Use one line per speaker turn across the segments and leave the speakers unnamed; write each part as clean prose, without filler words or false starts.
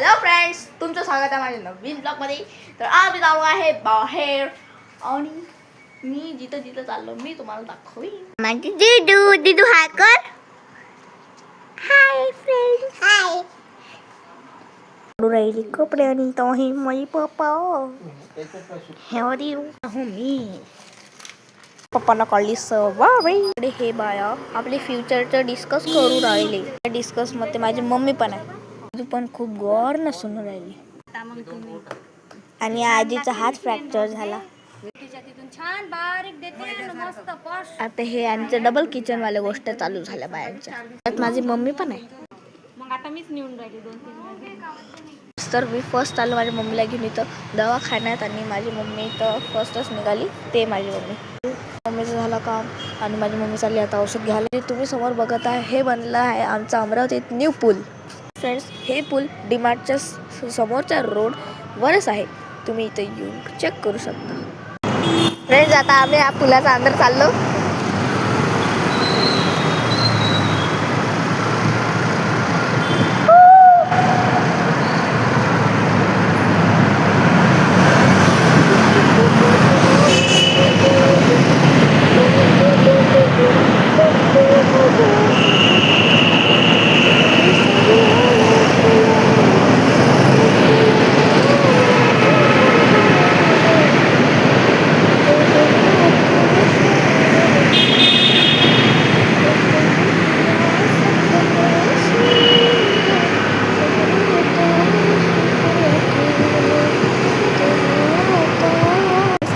Hello friends, तुमचं स्वागत आहे माझ्या नवीन ब्लॉगमध्ये. तर आम्ही जाऊ आहे बाहेर आणि मी जिथं जिथं चाललो मी तुम्हाला दाखवीन. माझी दिदू हाय कर. Hi friends. हाय. राहिली कपडे आणि तो ही माझी पप्पा. हे मी पप्पाला कॉली सवारी. हे बाया आपले फ्युचरचं डिस्कस करू राहिले. डिस्कस मध्ये माझी मम्मी पण आहे. तू पण खूप गौर नसून राहिली आणि आजीचा हात फ्रॅक्चर झाला. आता हे यांचं डबल किचन वाल्या गोष्ट चालू झाल्या बायांच्या. त्यात माझी मम्मी पण आहे.
मग आता मीच नेऊन राहिली 2-3
तर मी फर्स्ट आलो माझ्या मम्मीला घेऊन इथं दवाखान्यात आणि माझी मम्मी तर फर्स्टच निघाली. ते माझी मम्मीचं झालं काम आणि माझी मम्मी चालली आता औषध घ्यायला. तुम्ही समोर बघत आहे हे बनलं आहे आमचा अमरावतीत न्यू पूल. फ्रेंड्स, हे पूल डीमार्टच्या समोरच्या रोडवरच आहे. तुम्ही इथे येऊन चेक करू शकता. फ्रेंड्स, आता आम्ही या पुलाचा अंदर चाललो.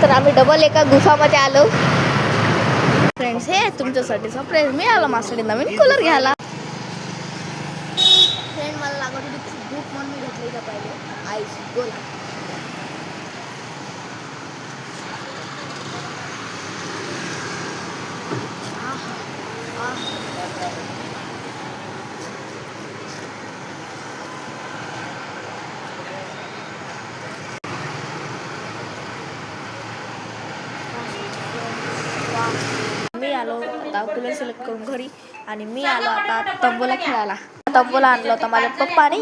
तर आम्ही डबल एका गुफामध्ये आलो. फ्रेंड्स, हे तुमच्यासाठी सरप्राईज. मी आलो माझ्यासाठी नवीन कूलर घ्यायला. फ्रेंड, मला लागत होती खूप भूक म्हणून मी घेतली का पाहिजे आईस गोला. मी आलो आता कूलर सिलेक्ट करून घरी आणि मी आलो आता तंबोला खेळायला. तंबोला आणलं होतं माझ्या पप्पाने